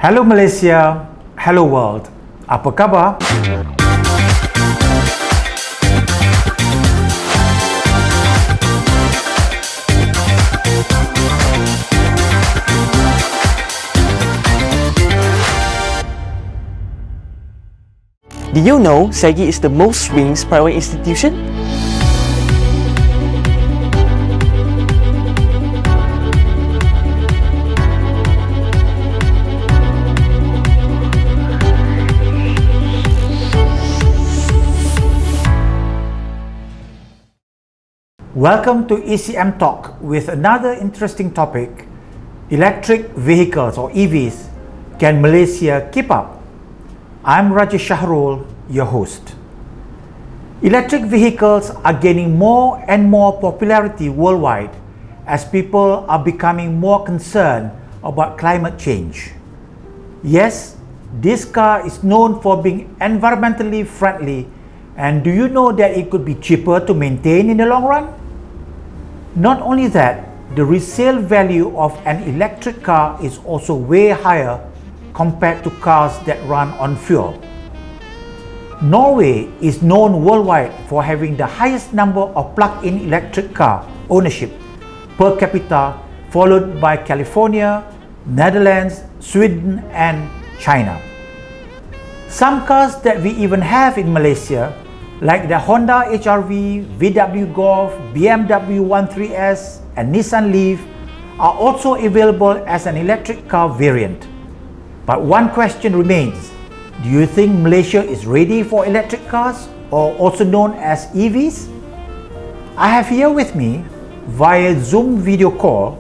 Hello Malaysia, hello world. Apa khabar? Did you know SEGI is the most ranked private institution? Welcome to ECM Talk with another interesting topic: electric vehicles or EVs. Can Malaysia keep up? I'm Rajesh Shahrul, your host. Electric vehicles are gaining more and more popularity worldwide as people are becoming more concerned about climate change. Yes, this car is known for being environmentally friendly, and do you know that it could be cheaper to maintain in the long run? Not only that, the resale value of an electric car is also way higher compared to cars that run on fuel. Norway is known worldwide for having the highest number of plug-in electric car ownership per capita, followed by California, Netherlands, Sweden and China. Some cars that we even have in Malaysia, like the Honda HR-V, VW Golf, BMW 13S and Nissan Leaf, are also available as an electric car variant. But one question remains: do you think Malaysia is ready for electric cars, or also known as EVs? I have here with me, via Zoom video call,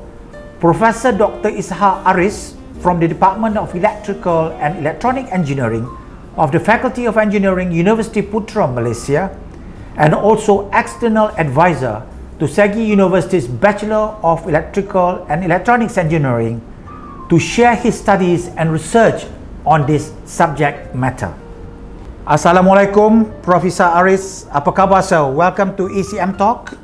Professor Dr. Ishak Aris from the Department of Electrical and Electronic Engineering of the Faculty of Engineering, University Putra, Malaysia, and also external advisor to SEGI University's Bachelor of Electrical and Electronics Engineering, to share his studies and research on this subject matter. Assalamualaikum, Professor Aris. Apa khabar, sir? Welcome to ECM Talk.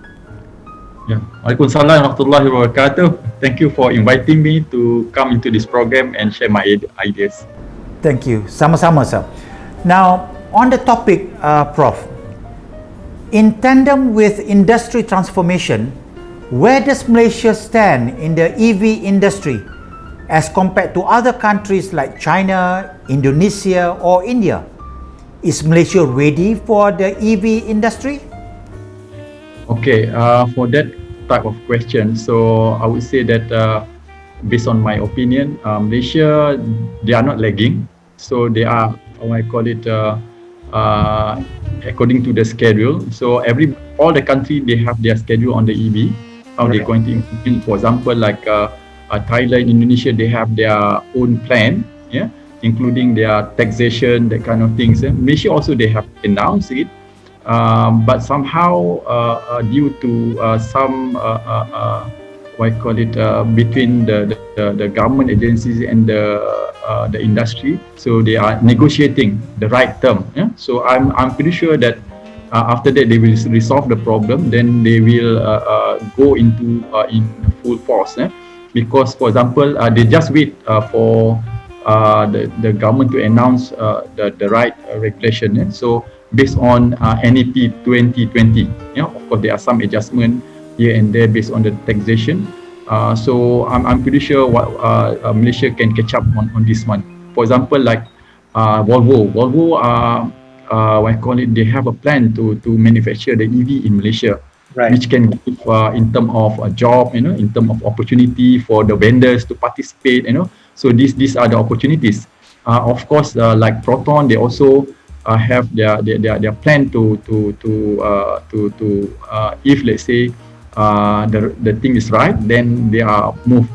Waalaikumsalam warahmatullahi wabarakatuh. Thank you for inviting me to come into this program and share my ideas. Thank you. Sama-sama, sir. Now, on the topic, Prof, in tandem with industry transformation, where does Malaysia stand in the EV industry as compared to other countries like China, Indonesia or India? Is Malaysia ready for the EV industry? Okay, for that type of question, so I would say that based on my opinion, Malaysia, they are not lagging. So they are, I call it, according to the schedule. So all the country, they have their schedule on the EV, how they're going to implement. For example, like Thailand, Indonesia, they have their own plan, including their taxation, that kind of things. Malaysia also, they have announced it, but somehow due to some between the government agencies and the industry, so they are negotiating the right term. So I'm pretty sure that after that they will resolve the problem, then they will go into in full force. Because, for example, they just wait for the government to announce the right regulation. So based on NEP 2020, of course there are some adjustment here and there based on the taxation. So I'm pretty sure Malaysia can catch up on this one. For example, like Volvo, they have a plan to manufacture the EV in Malaysia, right, which can give in terms of a job, in terms of opportunity for the vendors to participate, So these are the opportunities. Of course, like Proton, they also have their plan to if let's say the thing is right, then they are moved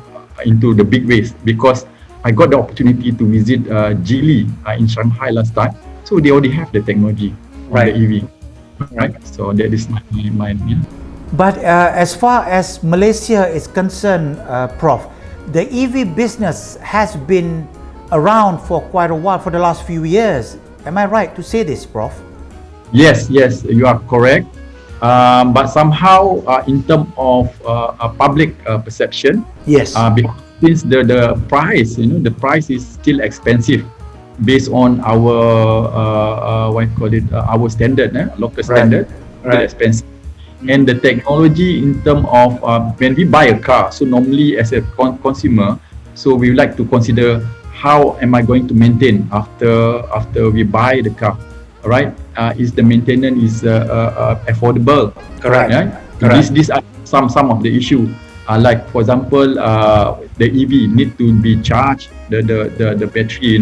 into the big ways. Because I got the opportunity to visit Geely in Shanghai last time, so they already have the technology on the EV, right? So that is my opinion. But as far as Malaysia is concerned, Prof, the EV business has been around for quite a while, for the last few years. Am I right to say this, Prof? Yes, you are correct. But somehow, in terms of public perception, yes, since the price, the price is still expensive based on our our standard, local standard, still expensive. And the technology in terms of when we buy a car, so normally as a consumer, so we like to consider how am I going to maintain after we buy the car, right? Is the maintenance is affordable? Correct. Right? Correct. These are some of the issue. Like for example, the EV need to be charged, the battery,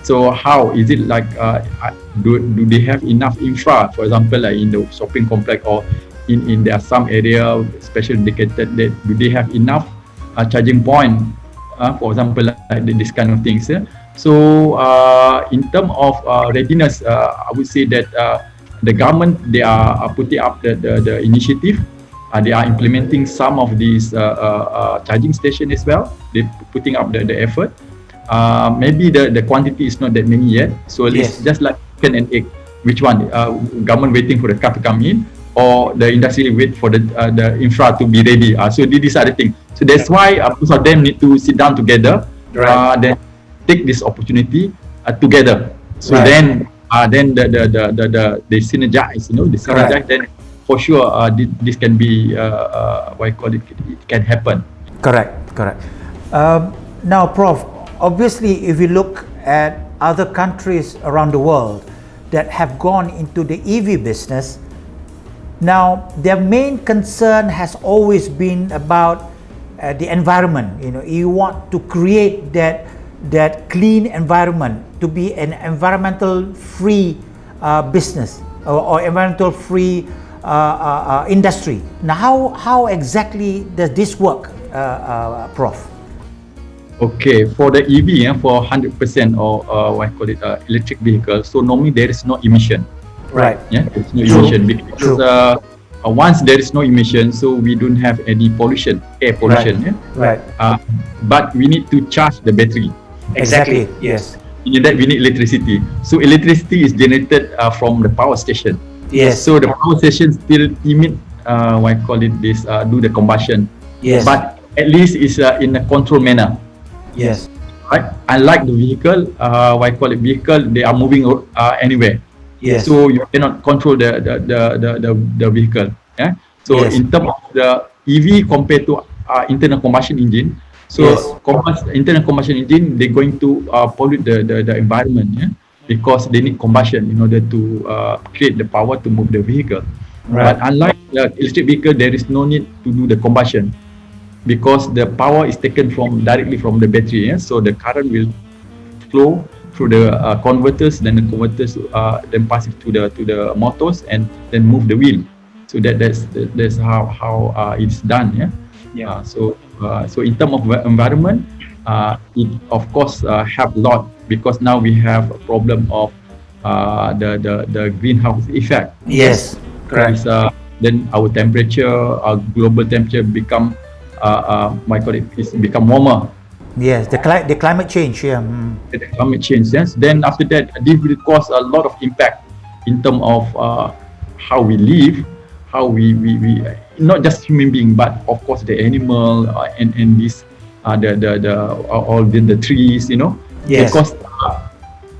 So how is it like? Do they have enough infra? For example, like in the shopping complex or in there are some area especially dedicated, that do they have enough charging point? For example, like this kind of things. So in terms of readiness, I would say that the government, they are putting up the initiative. They are implementing some of these charging station as well. They're putting up the effort. Maybe the quantity is not that many yet. So it's just like chicken and egg. Which one? Government waiting for the car to come in, or the industry wait for the infra to be ready. So these are the things. So that's why both of them need to sit down together, then take this opportunity together. So then they synergize. They synergize. Then for sure, this can be what I call it. It can happen. Correct. Now, Prof, obviously, if you look at other countries around the world that have gone into the EV business, now their main concern has always been about the environment. You want to create that clean environment, to be an environmental free business or environmental free industry. Now, how exactly does this work, Prof? Okay, for the EV, for 100% or what I call it, electric vehicle, so normally there is no emission. Right. Yeah, there's no emission because once there is no emission, so we don't have any pollution, air pollution. Right. But we need to charge the battery. Exactly. Yes. In that we need electricity. So electricity is generated from the power station. Yes. So the power station still emit what I call it this do the combustion. Yes. But at least it's in a controlled manner. Yes. Right. Unlike the vehicle, what I call it vehicle, they are moving anywhere. Yes. So you cannot control the vehicle. Yeah. So in terms of the EV compared to internal combustion engine, so internal combustion engine, they're going to pollute the environment. Yeah. Because they need combustion in order to create the power to move the vehicle. Right. But unlike the electric vehicle, there is no need to do the combustion because the power is taken directly from the battery. Yeah? So the current will flow through the converters, then the converters then pass it to the motors and then move the wheel. So that's how it's done. Yeah. So in terms of environment, it of course help a lot because now we have a problem of the greenhouse effect. Yes. Correct. Then our temperature, our global temperature become become warmer. Yes, the climate change. Yeah. The climate change. Yes. Then after that, this will cause a lot of impact in terms of how we live, how we not just human being, but of course the animal and this all the trees. Yes. Because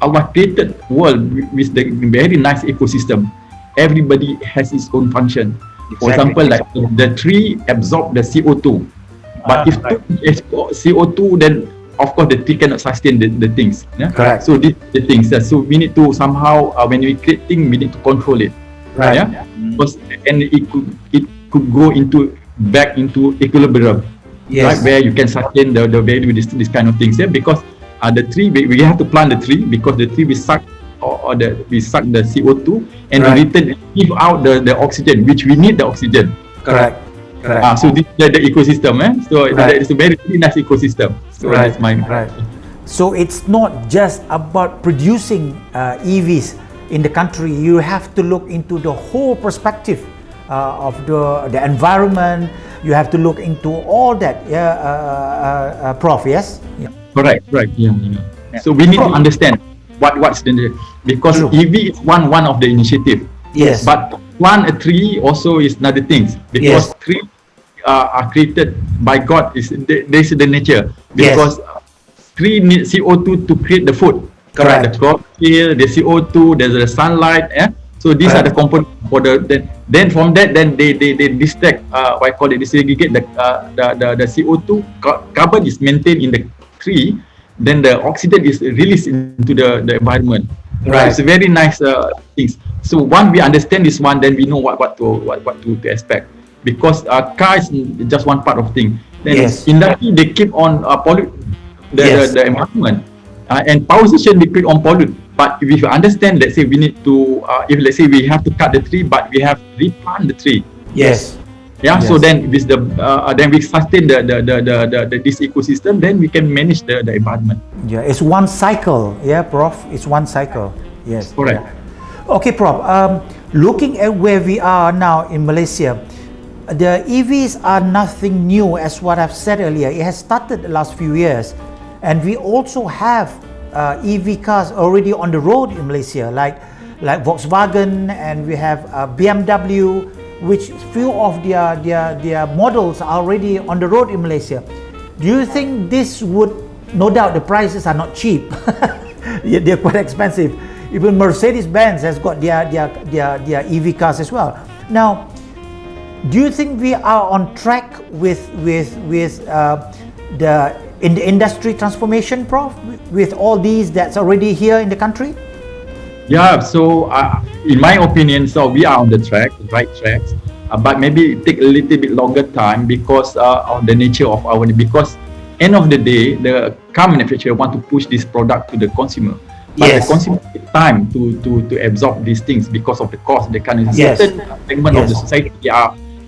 Allah created world with the very nice ecosystem. Everybody has its own function. For example, like the tree absorb the CO2, but if CO2, then of course the tree cannot sustain the things. Yeah? Correct. So these the things. So we need to somehow when we create things, we need to control it. Right. Yeah. Because and it could go back into equilibrium. Yes. Right, where you can sustain the value with this kind of things. Yeah. Because the tree, we have to plant the tree because the tree will suck we suck the CO2 and in return give out the oxygen, which we need the oxygen. Correct. So this is the ecosystem. So it's a very nice ecosystem. So that's my So it's not just about producing EVs in the country. You have to look into the whole perspective of the environment. You have to look into all that. Prof. Yes. Yeah. Correct. Yeah. So we need to understand what's the because EV is one of the initiative. Yes. But plant a tree also is another thing because trees are created by God. This is the nature. because tree need CO2 to create the food. Correct. The chlorophyll, the CO2, there's the sunlight. So these are the components for the then from that then they distract what I call it, they segregate the CO2. Carbon is maintained in the tree, then the oxygen is released into the environment. Right. It's a very nice things. So once we understand this one, then we know what to expect. Because car is just one part of thing. Then industry they keep on pollute the environment, and power station they keep on pollute. But if you understand, let's say we need to, if let's say we have to cut the tree, but we have replant the tree. Yes. Yeah. So then with the then we sustain the this ecosystem. Then we can manage the environment. Yeah, it's one cycle. Yeah, Prof. It's one cycle. Yes. Correct. Yeah. Okay, Prof. Looking at where we are now in Malaysia, the EVs are nothing new, as what I've said earlier. It has started the last few years, and we also have EV cars already on the road in Malaysia, like Volkswagen, and we have BMW, which few of their models are already on the road in Malaysia. Do you think this would, no doubt the prices are not cheap, they're quite expensive. Even Mercedes-Benz has got their EV cars as well. Now, do you think we are on track with the industry transformation, Prof, with all these that's already here in the country? Yeah, so in my opinion, so we are on the right tracks, but maybe it take a little bit longer time because of the nature of our, because end of the day, the car manufacturer want to push this product to the consumer. But the consumer take time to absorb these things because of the cost. They can certain segment of the society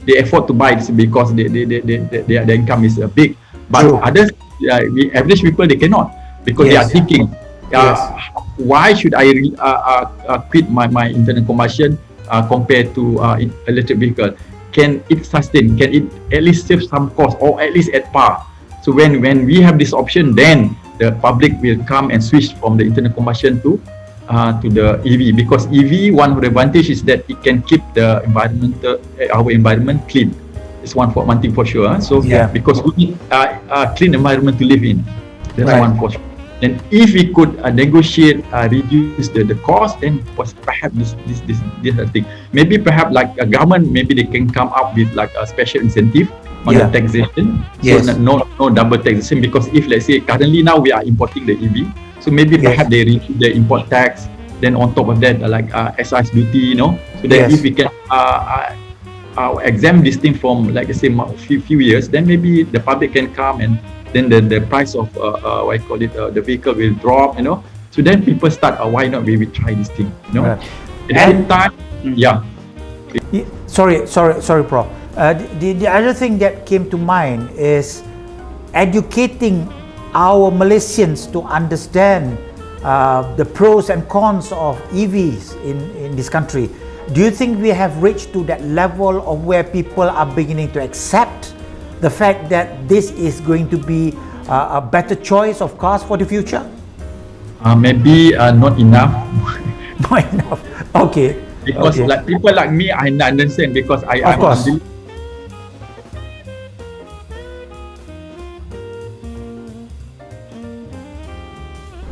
they afford to buy this because their income is big. But others, average people, they cannot, because they are thinking, why should I quit my internal combustion compared to electric vehicle? Can it sustain? Can it at least save some cost, or at least at par? So when we have this option, then the public will come and switch from the internal combustion to the EV, because EV, one of the advantage is that it can keep the our environment clean. It's one thing for sure. So because we need a clean environment to live in. That's one for sure. And if we could negotiate, reduce the cost, then perhaps this thing. Maybe perhaps like a government, maybe they can come up with like a special incentive on the taxation. So no double taxation, because if let's say currently now we are importing the EV, so maybe perhaps they reduce the import tax. Then on top of that, like excise duty, so that if we can exempt this thing from, like I say, few years, then maybe the public can come, and then the price of what I call it, the vehicle will drop, So then people start, why not we try this thing, At the same time, Sorry, Prof. The other thing that came to mind is educating our Malaysians to understand the pros and cons of EVs in this country. Do you think we have reached to that level of where people are beginning to accept the fact that this is going to be a better choice of cars for the future? Maybe not enough. Not enough. Okay. Because like people like me, I understand, because of course.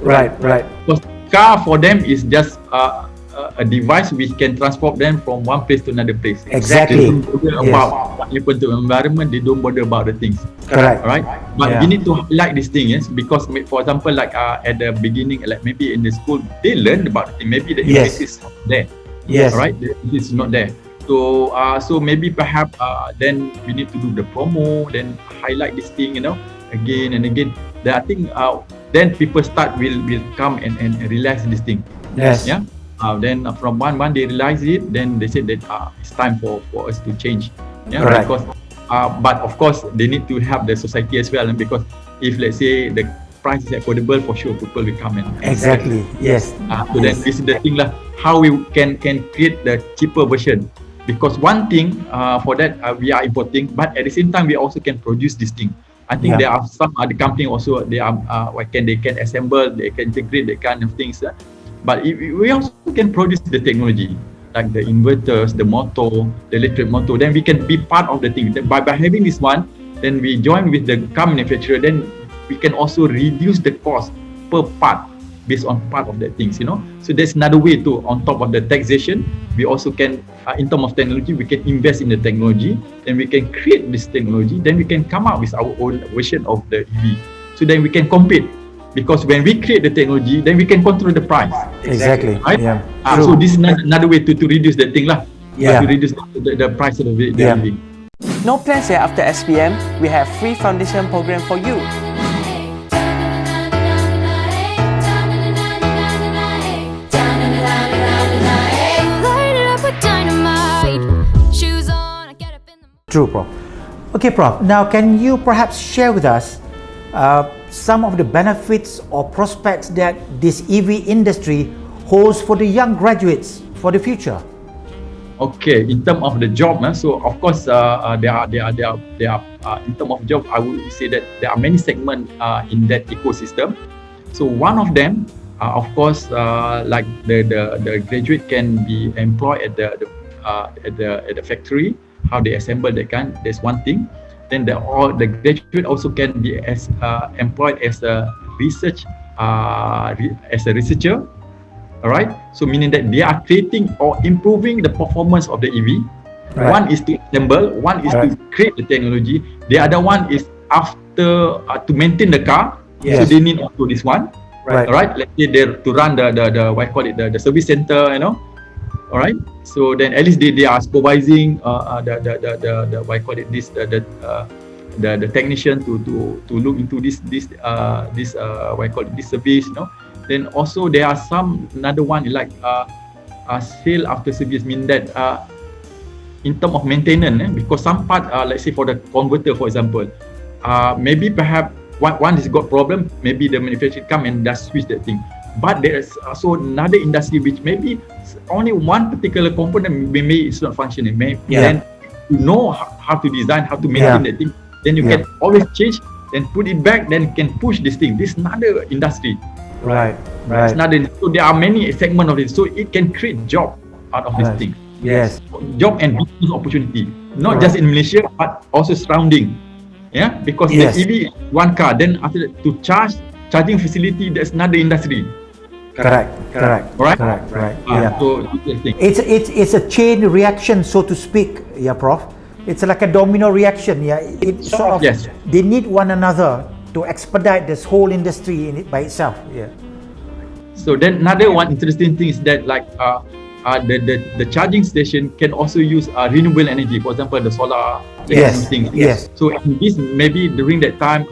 Right. Because car for them is just a device which can transport them from one place to another place. Exactly. They don't bother about what happened to the environment. They don't bother about the things. Correct. Right. But we need to highlight this thing, because for example, like at the beginning, like maybe in the school, they learn about the thing. Maybe the emphasis is not there. Yes. Right. The emphasis is not there. So so maybe perhaps then we need to do the promo, then highlight this thing, again and again. Then I think then people will come and realize this thing. Yes. Yeah. Then from one they realize it, then they said that it's time for us to change. Yeah. Right. Because but of course they need to help the society as well, and because if let's say the price is affordable, for sure people will come in. Exactly. Yes. So then this is the thing lah. How we can create the cheaper version, because one thing for that we are importing, but at the same time we also can produce this thing. I think there are some other company also, they can assemble, they can integrate that kind of things. But we also can produce the technology, like the inverters, the motor, the electric motor. Then we can be part of the thing. By having this one, then we join with the car manufacturer. Then we can also reduce the cost per part based on part of the things, So there's another way to, on top of the taxation, we also can, in terms of technology, we can invest in the technology, then we can create this technology, then we can come up with our own version of the EV. So then we can compete. Because when we create the technology, then we can control the price. Exactly. Right? Yeah. So this is another way to reduce that thing lah. Yeah. To reduce the price of the Yeah. living. No plans yet after SPM, we have free foundation program for you. True, Prof. Okay, Prof. Now, can you perhaps share with us some of the benefits or prospects that this EV industry holds for the young graduates for the future? Okay, in terms of the job, so of course there are in terms of job, I would say that there are many segments in that ecosystem. So one of them, of course, like the graduate can be employed at the factory, how they assemble that kind. That's one thing. Then the graduate also can be employed as a researcher. All right. So meaning that they are creating or improving the performance of the EV. Right. One is to assemble, one is to create the technology. The other one is after to maintain the car. Yes. So they need also this one. Right. All right. Let's say they're to run the what I call it, the service center. All right. So then at least they are supervising the what I call it, the technician to look into this what I call it, this service. Then also there are another one like sale after service, mean that in terms of maintenance, because some part let's say for the converter, for example, maybe perhaps one has got problem, maybe the manufacturer come and just switch that thing. But there is also another industry which maybe only one particular component maybe it's not functioning. Then you know how to design, how to maintain that thing. Then you can always change, then put it back, then can push this thing. This is another industry. Right. It's another. So there are many segments of it. So it can create job out of this thing. Yes. Job and business opportunity, not just in Malaysia but also surrounding. Yeah, because the EV is one car. Then after that, to charging facility, that's another industry. Correct. Right. So interesting. it's a chain reaction, so to speak. Yeah, Prof. It's like a domino reaction. Yeah. It sort of. Yes. They need one another to expedite this whole industry by itself. Yeah. So then another one interesting thing is that like the charging station can also use renewable energy. For example, the solar. Things. Yes. So in this, maybe during that time,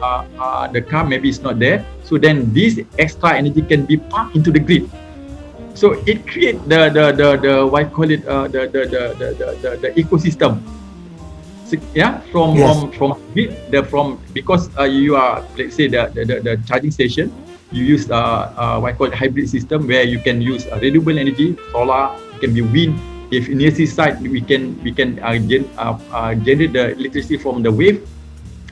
the car maybe is not there. So then this extra energy can be pumped into the grid. So it creates the what I call it, the ecosystem. So, from grid, because you are, let's say, the charging station, you use what I call hybrid system, where you can use renewable energy, solar, it can be wind. If in the side we can generate the electricity from the wave,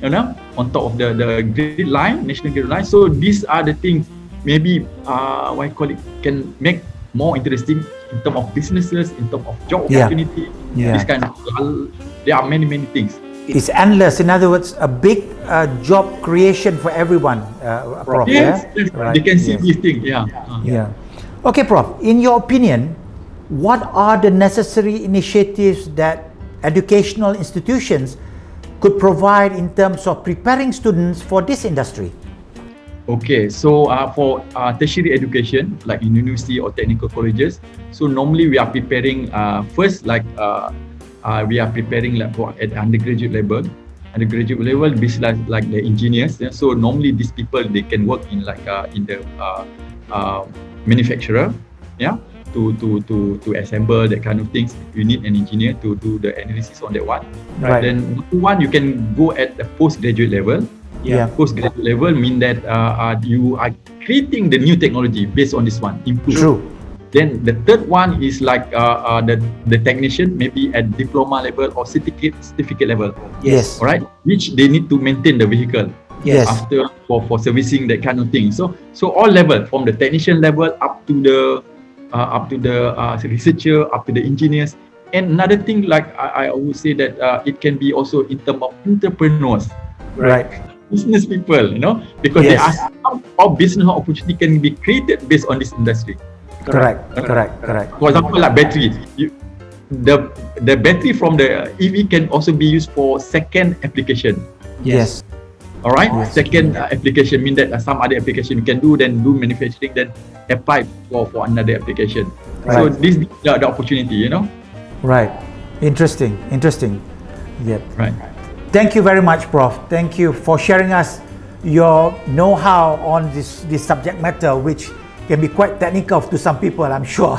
on top of the grid line, national grid line. So these are the things maybe what I call it, can make more interesting in terms of businesses, in terms of job opportunity. This kind of, there are many things. It's endless. In other words, a big job creation for everyone. Prof. Yes, Right. they can see these things. Yeah. Okay, Prof. In your opinion, what are the necessary initiatives that educational institutions could provide in terms of preparing students for this industry? Okay, so for tertiary education, like in university or technical colleges, so normally we are preparing first like we are preparing like for at undergraduate level. Undergraduate level, basically like the engineers. So normally these people, they can work in like in the manufacturer, to assemble that kind of things. You need an engineer to do the analysis on that one. Right. Then one, you can go at the postgraduate level. Postgraduate level mean that you are creating the new technology based on this one. Improve. True. Then the third one is like the technician, maybe at diploma level or certificate level. Yes. All right, which they need to maintain the vehicle. Yes. After for servicing that kind of thing. So all level, from the technician level up to the researcher, up to the engineers. And another thing, like I would say that it can be also in terms of entrepreneurs. Right. business people, because there Yes. are some of business opportunity can be created based on this industry. Correct. For example, like battery, the battery from the EV can also be used for second application. Yes. All right, Yes. second application mean that some other application you can do, then do manufacturing, then apply for another application. So Right. this is the opportunity, Right. Interesting. Yep. Right. Thank you very much, Prof. Thank you for sharing us your know-how on this subject matter, which can be quite technical to some people, I'm sure.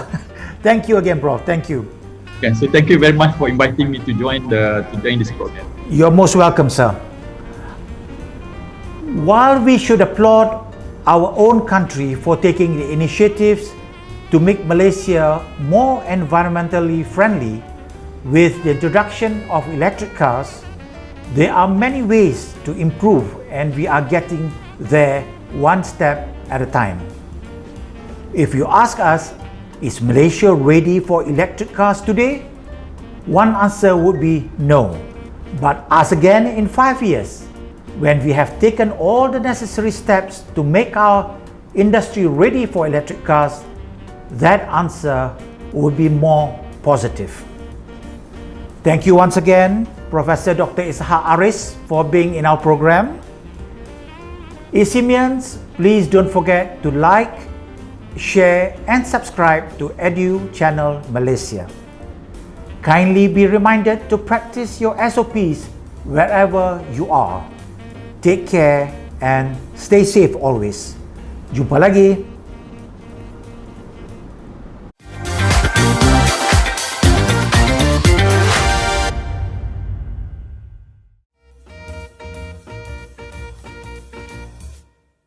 Thank you again, Prof. Thank you. Okay, so thank you very much for inviting me to join this program. You're most welcome, sir. While we should applaud our own country for taking the initiatives to make Malaysia more environmentally friendly with the introduction of electric cars, there are many ways to improve, and we are getting there one step at a time. If you ask us, is Malaysia ready for electric cars today? One answer would be no. But ask again in 5 years, when we have taken all the necessary steps to make our industry ready for electric cars, that answer would be more positive. Thank you once again, Professor Dr. Ishak Aris, for being in our program. Isimians, please don't forget to like, share and subscribe to Edu Channel Malaysia. Kindly be reminded to practice your SOPs wherever you are. Take care and stay safe always. Jumpa lagi.